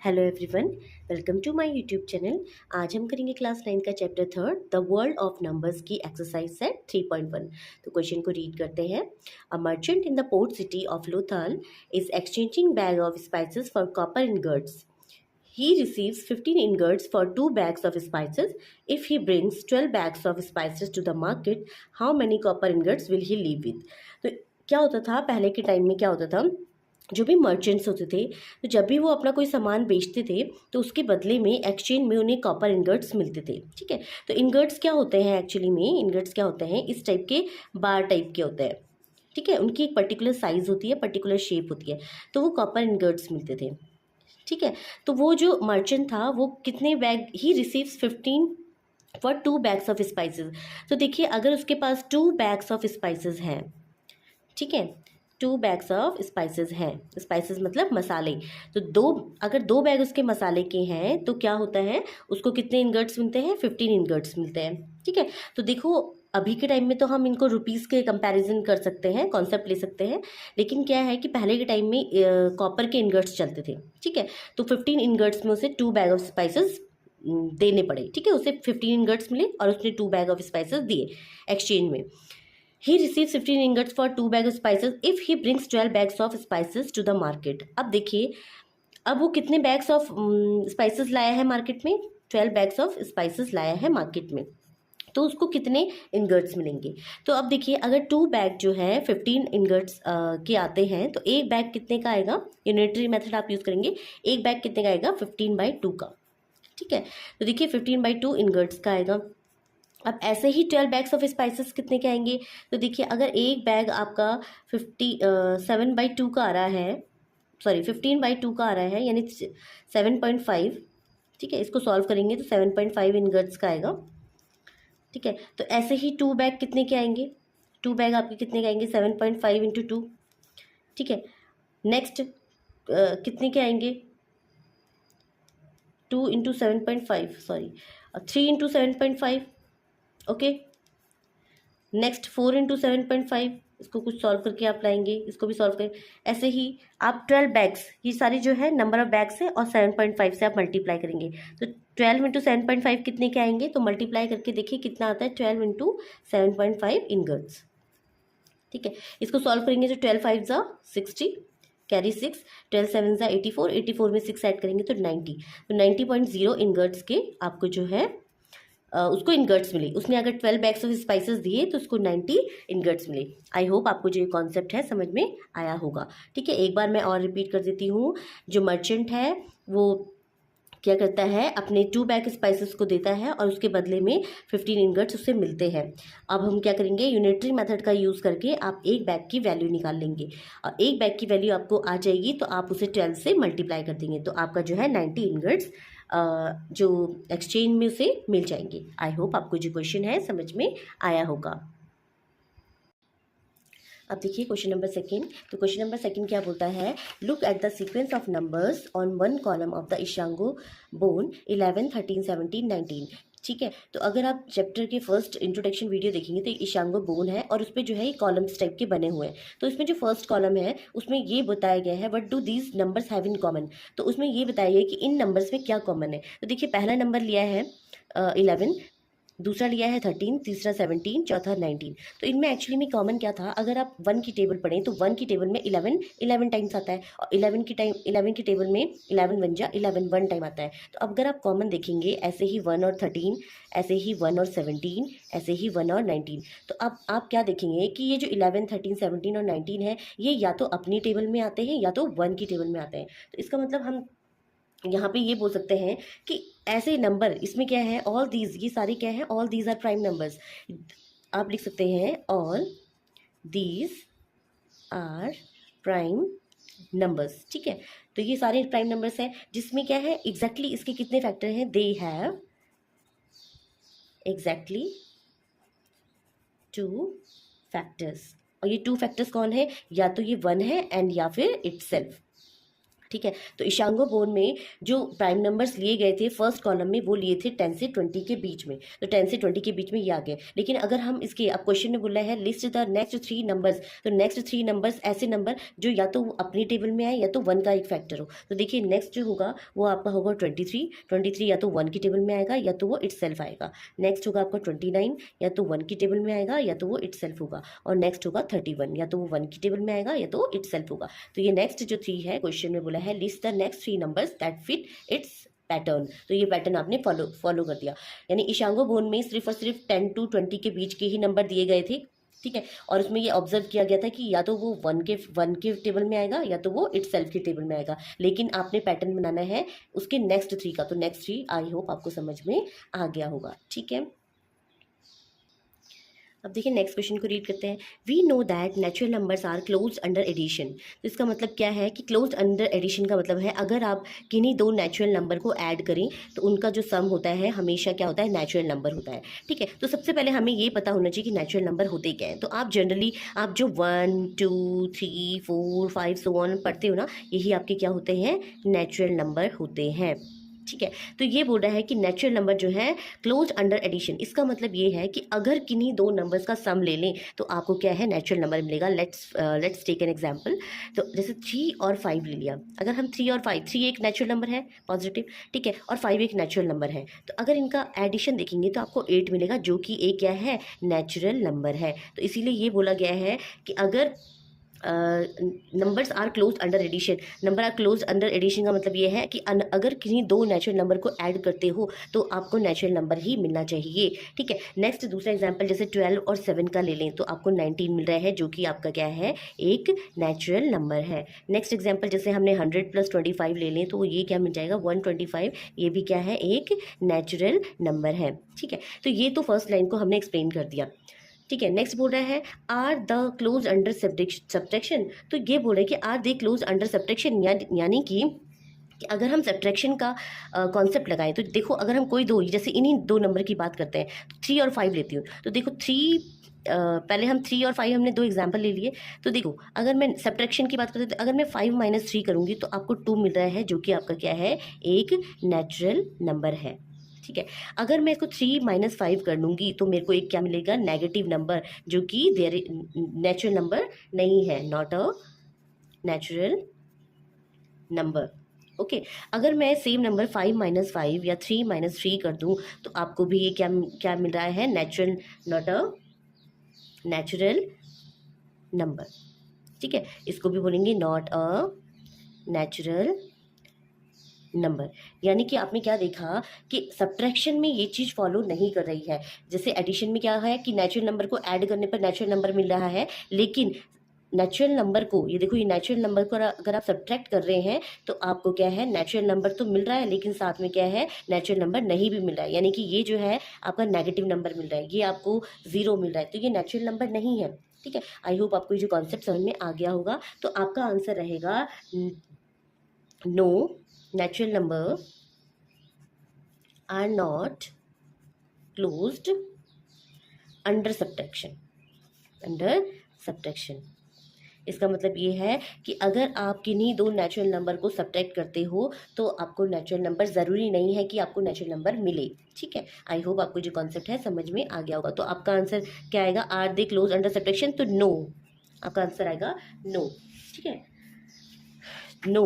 Hello everyone, welcome to my YouTube channel. आज हम करेंगे क्लास 9 का chapter 3 the world of numbers की एक्सरसाइज सेट 3.1। तो क्वेश्चन को रीड करते हैं। A merchant in the port city of Lothal is exchanging bag of spices for copper ingots. He receives 15 ingots for 2 bags of spices. If he brings 12 bags of spices to the market, how many copper ingots will he leave with? तो क्या होता था पहले के time में, क्या होता था, जो भी मर्चेंट्स होते थे तो जब भी वो अपना कोई सामान बेचते थे तो उसके बदले में एक्सचेंज में उन्हें कॉपर इनगट्स मिलते थे। ठीक है, तो इनगट्स क्या होते हैं, एक्चुअली में इनगट्स क्या होते हैं, इस टाइप के बार टाइप के होते हैं। ठीक है, उनकी एक पर्टिकुलर साइज़ होती है, पर्टिकुलर शेप होती है, तो वो कॉपर इनगट्स मिलते थे। ठीक है, तो वो जो मर्चेंट था वो कितने bag, he receives 15 for 2 bags of spices. तो देखिए, अगर उसके पास 2 बैग्स ऑफ स्पाइसेस हैं, ठीक है, 2 बैग्स ऑफ स्पाइसेस हैं, स्पाइसेस मतलब मसाले, तो अगर 2 बैग उसके मसाले के हैं तो क्या होता है, उसको कितने इनगट्स मिलते हैं, 15 इनगट्स मिलते हैं। ठीक है, तो देखो अभी के टाइम में तो हम इनको रुपीज़ के कंपैरिजन कर सकते हैं, कॉन्सेप्ट ले सकते हैं, लेकिन क्या है कि पहले के टाइम में कॉपर के इनगट्स चलते थे। ठीक है, तो 15 इनगट्स में उसे 2 बैग ऑफ स्पाइसेस देने पड़े। ठीक है, उसे 15 इनगट्स मिले और उसने 2 बैग ऑफ स्पाइसेस दिए एक्सचेंज में। He receives 15 ingots for 2 bags of spices if he brings 12 bags of spices to the market. अब देखिए, अब वो कितने बैग्स ऑफ स्पाइसेस लाया है मार्केट में, 12 बैग्स ऑफ स्पाइसेस लाया है मार्केट में, तो उसको कितने इनगट्स मिलेंगे। तो अब देखिए, अगर 2 बैग जो है 15 इनगट्स के आते हैं तो एक बैग कितने का आएगा, यूनिटरी मेथड आप यूज़ करेंगे, एक बैग कितने का आएगा, 15/2 का। ठीक है, तो देखिए 15/2 इनगट्स का आएगा। अब ऐसे ही 12 बैग्स ऑफ स्पाइसेस कितने के आएंगे, तो देखिए अगर एक बैग आपका 7/2 का आ रहा है, सॉरी 15/2 का आ रहा है, यानी 7.5। ठीक है, इसको सॉल्व करेंगे तो 7.5 इनगट्स का आएगा। ठीक है, तो ऐसे ही 2 बैग कितने के आएंगे, 2 बैग आपके कितने के आएंगे, 7.5 इंटू 2। ठीक है, नेक्स्ट कितने के आएंगे, 2 into 7.5, sorry 3 into 7.5। Okay, next 4 into 7.5, इसको कुछ सॉल्व करके आप लाएंगे, इसको भी सॉल्व करें। ऐसे ही आप 12 बैग्स, ये सारी जो है नंबर ऑफ बैग्स है और 7.5 से आप मल्टीप्लाई करेंगे, तो 12 इंटू 7.5 कितने के आएंगे, तो मल्टीप्लाई करके देखिए कितना आता है, 12 इंटू 7.5 इनगट्स। ठीक है, इसको सॉल्व करेंगे तो 12 5 ज़ा 60, कैरी 6, 12 7 ज़ा 84, 84 में 6 ऐड करेंगे तो 90, तो 90.0 इनगट्स के आपको जो है उसको इनगट्स मिले। उसने अगर 12 बैग्स ऑफ स्पाइसेस दिए तो उसको 90 इनगट्स मिले। आई होप आपको जो ये कॉन्सेप्ट है समझ में आया होगा। ठीक है, एक बार मैं और रिपीट कर देती हूँ। जो मर्चेंट है वो क्या करता है, अपने 2 बैग स्पाइसेस को देता है और उसके बदले में 15 इनगट्स उससे मिलते हैं। अब हम क्या करेंगे, यूनिटरी मेथड का यूज़ करके आप एक बैग की वैल्यू निकाल लेंगे और एक बैग की वैल्यू आपको आ जाएगी तो आप उसे 12 से मल्टीप्लाई कर देंगे, तो आपका जो है 90 इनगट्स जो एक्सचेंज में उसे मिल जाएंगे। आई होप आपको जो क्वेश्चन है समझ में आया होगा। अब देखिए क्वेश्चन नंबर सेकंड। तो क्वेश्चन नंबर सेकंड क्या बोलता है, look at the sequence of numbers on one column of the Ishango bone 11 13 17 19। ठीक है, तो अगर आप चैप्टर के फर्स्ट इंट्रोडक्शन वीडियो देखेंगे तो इशांगो बोन है और उस पर जो है ये कॉलम्स टाइप के बने हुए हैं। तो इसमें जो फर्स्ट कॉलम है उसमें ये बताया गया है what do these numbers have in common. तो उसमें ये बताया गया है कि इन नंबर्स में क्या कॉमन है। तो देखिए पहला नंबर लिया है 11, दूसरा लिया है 13, तीसरा 17, चौथा 19। तो इनमें एक्चुअली में कॉमन क्या था, अगर आप 1 की टेबल पढ़ें तो 1 की टेबल में 11 टाइम्स आता है और 11 की टेबल में 11 1 जा 11 1 टाइम आता है। तो अगर आप कॉमन देखेंगे ऐसे ही 1 और 13, ऐसे ही 1 और 17, ऐसे ही 1 और 19, तो अब आप क्या देखेंगे कि ये जो 11 13 17 और 19 है ये या तो अपनी टेबल में आते हैं या तो 1 की टेबल में आते हैं। तो इसका मतलब हम यहाँ पे ये बोल सकते हैं कि ऐसे नंबर इसमें क्या है, ऑल दीज, ये सारे क्या है, all these are prime numbers. आप लिख सकते हैं all these are prime numbers. ठीक है, तो ये सारे प्राइम नंबर्स हैं जिसमें क्या है, एग्जैक्टली इसके कितने फैक्टर हैं, दे हैव एग्जैक्टली 2 फैक्टर्स। और ये 2 फैक्टर्स कौन है, या तो ये 1 है एंड या फिर इटसेल्फ। ठीक है। तो ईशांगो बोन में जो प्राइम नंबर्स लिए गए थे फर्स्ट कॉलम में वो लिए थे 10 से 20 के बीच में, तो 10 से 20 के बीच में ये आ गए। लेकिन अगर हम इसके अब क्वेश्चन में बोला है लिस्ट द नेक्स्ट 3 नंबर्स, तो नेक्स्ट 3 नंबर्स ऐसे नंबर जो या तो अपनी टेबल में आए या तो 1 का एक फैक्टर हो। तो देखिए नेक्स्ट जो होगा वो आपका होगा 23 या तो 1 की टेबल में आएगा या तो वो इटसेल्फ आएगा। नेक्स्ट होगा आपका 29 या तो 1 की टेबल में आएगा या तो वो इटसेल्फ होगा। और नेक्स्ट होगा 31 या तो वो 1 की टेबल में आएगा या तो इटसेल्फ होगा। तो ये नेक्स्ट जो 3 है क्वेश्चन में बोला है list the next 3 numbers that fit it's pattern. तो ये पैटर्न आपने फॉलो कर दिया। यानी ईशांगो बोन में सिर्फ और सिर्फ 10 to 20 के बीच के ही नंबर दिए गए थे, ठीक है। और उसमें ये ऑब्जर्व किया गया था कि या तो वो 1 के टेबल में आएगा या तो वो इटसेल्फ की टेबल में आएगा। लेकिन आपने पैटर्न बनाना है उसके नेक्स्ट 3 का। तो नेक्स्ट 3 आई होप आपको समझ में आ गया होगा, ठीक है। अब देखिए नेक्स्ट क्वेश्चन को रीड करते हैं। We know that natural numbers are close under addition. तो इसका मतलब क्या है कि क्लोज अंडर एडिशन का मतलब है अगर आप किन्हीं दो नेचुरल नंबर को ऐड करें तो उनका जो सम होता है हमेशा क्या होता है, नेचुरल नंबर होता है, ठीक है। तो सबसे पहले हमें ये पता होना चाहिए कि नेचुरल नंबर होते क्या हैं। तो आप जनरली आप जो 1 2 3 4 5 सो ऑन पढ़ते हो ना, यही आपके क्या होते हैं, नेचुरल नंबर होते हैं, ठीक है। तो ये बोल रहा है कि नेचुरल नंबर जो है क्लोज अंडर एडिशन, इसका मतलब ये है कि अगर किन्हीं दो नंबर्स का सम ले लें तो आपको क्या है, नेचुरल नंबर मिलेगा। Let's take an example. तो जैसे 3 और 5 ले लिया। अगर हम 3 और 5, 3 एक नेचुरल नंबर है पॉजिटिव, ठीक है, और 5 एक नेचुरल नंबर है, तो अगर इनका एडिशन देखेंगे तो आपको 8 मिलेगा जो कि एक क्या है, नेचुरल नंबर है। तो इसीलिए ये बोला गया है कि अगर numbers are close under addition, number are close under addition का मतलब ये है कि अगर किसी दो नेचुरल नंबर को ऐड करते हो तो आपको नेचुरल नंबर ही मिलना चाहिए, ठीक है। नेक्स्ट दूसरा एग्जांपल जैसे 12 और 7 का ले लें तो आपको 19 मिल रहा है जो कि आपका क्या है, एक नेचुरल नंबर है। नेक्स्ट एग्जांपल जैसे हमने 100 + 25 ले लें तो ये क्या मिल जाएगा, 125, ये भी क्या है, एक नेचुरल नंबर है, ठीक है। तो ये तो फर्स्ट लाइन को हमने एक्सप्लेन कर दिया, ठीक है। नेक्स्ट बोल रहा है are the close under subtraction. तो ये बोल रहा है कि are they close under subtraction, यानी कि अगर हम सब्ट्रैक्शन का कॉन्सेप्ट लगाएं तो देखो अगर हम कोई दो, जैसे इन्हीं दो नंबर की बात करते हैं, 3 और 5 लेती हूँ तो देखो 3 पहले हम 3 और 5 हमने दो एग्जाम्पल ले लिए। तो देखो अगर मैं सब्ट्रैक्शन की बात करती हूँ तो अगर मैं 5 - 3 करूँगी तो आपको 2 मिल रहा है जो कि आपका क्या है, एक नेचुरल नंबर है, ठीक है। अगर मैं इसको 3 - 5 कर लूँगी तो मेरे को एक क्या मिलेगा, नेगेटिव नंबर, जो कि देयर नेचुरल नंबर नहीं है, not a natural number, okay. अगर मैं सेम नंबर 5 - 5 या 3 - 3 कर दूँ तो आपको भी ये क्या क्या मिल रहा है, natural, not a natural number, ठीक है। इसको भी बोलेंगे नॉट अ नेचुरल नंबर। यानी कि आपने क्या देखा कि सब्ट्रैक्शन में ये चीज़ फॉलो नहीं कर रही है। जैसे एडिशन में क्या है कि नेचुरल नंबर को ऐड करने पर नेचुरल नंबर मिल रहा है, लेकिन नेचुरल नंबर को, ये देखो ये नेचुरल नंबर को अगर आप सब्ट्रैक्ट कर रहे हैं तो आपको क्या है, नेचुरल नंबर तो मिल रहा है लेकिन साथ में क्या है, नेचुरल नंबर नहीं भी मिल रहा है। यानी कि ये जो है आपका नेगेटिव नंबर मिल रहा है, ये आपको 0 मिल रहा है, तो ये नेचुरल नंबर नहीं है, ठीक है। आई होप आपको ये जो कॉन्सेप्ट समझ में आ गया होगा। तो आपका आंसर रहेगा no, natural number are not closed under subtraction, under subtraction। इसका मतलब ये है कि अगर आप किन्हीं दो नेचुरल नंबर को सब्ट्रैक्ट करते हो तो आपको नेचुरल नंबर, ज़रूरी नहीं है कि आपको नेचुरल नंबर मिले, ठीक है। आई होप आपको जो कॉन्सेप्ट है समझ में आ गया होगा। तो आपका आंसर क्या आएगा, are they close under subtraction, तो नो, आपका आंसर आएगा नो, ठीक है। No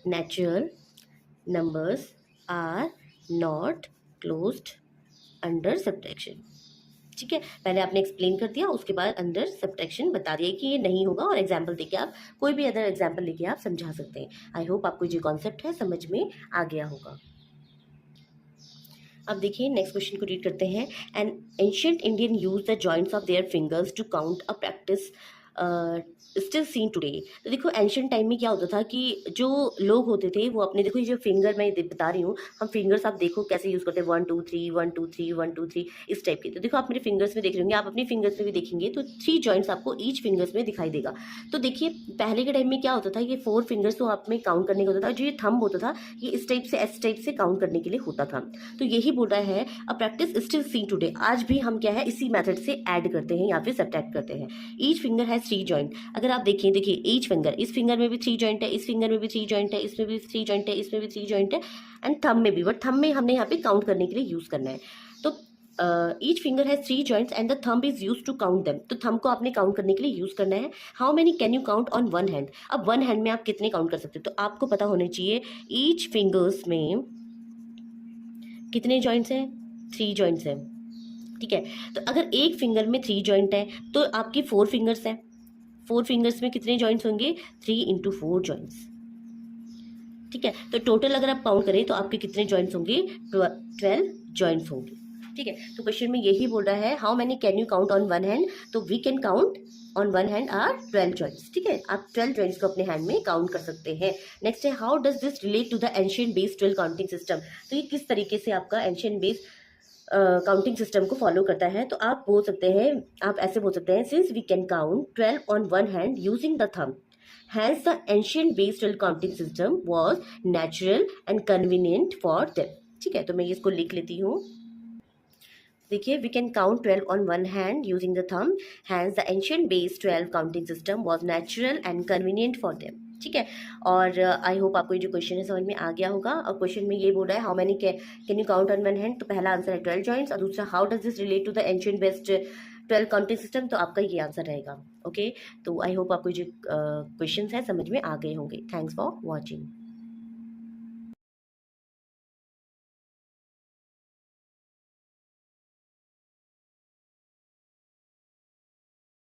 natural numbers are not closed under subtraction, ठीक है। पहले आपने एक्सप्लेन कर दिया, उसके बाद अंडर सब्ट्रैक्शन बता दिया कि ये नहीं होगा, और एग्जाम्पल देके आप कोई भी अदर एग्जाम्पल लेके आप समझा सकते हैं। आई होप आपको जो कॉन्सेप्ट है समझ में आ गया होगा। अब देखिए नेक्स्ट क्वेश्चन को रीड करते हैं। An ancient Indian use the joints of their fingers to count a practice still seen today. तो देखो एंशिएंट टाइम में क्या होता था कि जो लोग होते थे वो अपने, देखो ये जो फिंगर मैं बता रही हूँ, हम फिंगर्स आप देखो कैसे यूज़ करते हैं, 1 2 3 1 2 3 1 2 3 इस टाइप के। तो देखो आप मेरे फिंगर्स में देख रहे होंगे, आप अपनी फिंगर्स में भी देखेंगे तो 3 जॉइंट्स आपको ईच फिंगर्स में दिखाई देगा। तो देखिए पहले के टाइम में क्या होता था, ये 4 फिंगर्स तो आप में काउंट करने का होता था, जो ये थंब होता था ये इस टाइप से, एस टाइप से काउंट करने के लिए होता था। तो यही बोल रहा है a practice still seen today, आज भी हम क्या है इसी मेथड से ऐड करते हैं या फिर सब्ट्रैक्ट करते हैं। Each finger has three joint. अगर आप देखिए ईच फिंगर, इस फिंगर में भी थ्री जॉइंट है, इस फिंगर में भी थ्री जॉइंट है, इसमें भी थ्री जॉइंट है, इसमें भी थ्री जॉइंट है, एंड थंब में भी, बट थंब में हमने यहाँ पे काउंट करने के लिए यूज करना है। तो each finger has three joints and the thumb is use to count them. तो थंब को आपने काउंट करने के लिए यूज करना है। How many can you count on one hand? अब वन हैंड में आप कितने काउंट कर सकते हो? तो आपको पता होना चाहिए ईच फिंगर्स में कितने जॉइंट्स हैं, थ्री जॉइंट्स हैं, ठीक है। तो अगर एक फिंगर में थ्री जॉइंट है तो आपकी फोर फिंगर्स हैं, फोर फिंगर्स में कितने जॉइंट्स होंगे, 3 × 4 जॉइंट्स, ठीक है। तो टोटल अगर आप काउंट करें तो आपके कितने जॉइंट्स होंगे, 12 जॉइंट्स होंगे, ठीक है। तो क्वेश्चन में यही बोल रहा है how many can you count on one hand? तो we can count on one hand are 12 joints, ठीक है। आप 12 जॉइंट्स को अपने हैंड में काउंट कर सकते हैं। नेक्स्ट है how does this relate to the ancient base 12 counting system? तो ये किस तरीके से आपका एंशिएंट बेस काउंटिंग सिस्टम को फॉलो करता है? तो आप बोल सकते हैं, आप ऐसे बोल सकते हैं, since we can count 12 on one hand using the thumb, hence the ancient base 12 counting system was natural and convenient for them, ठीक है। तो मैं इसको लिख लेती हूँ। देखिए, we can count 12 on one hand using the thumb, hence the ancient base 12 counting system was natural and convenient for them, ठीक है। और आई होप आपको ये जो क्वेश्चन है समझ में आ गया होगा। और क्वेश्चन में ये बोल रहा है how many can you count on one hand? तो पहला आंसर है 12 जॉइंट्स, और दूसरा how does this relate to the ancient based 12 counting system, तो आपका ये आंसर रहेगा। ओके, तो आई होप आपको जो क्वेश्चंस है समझ में आ गए होंगे। Thanks for watching.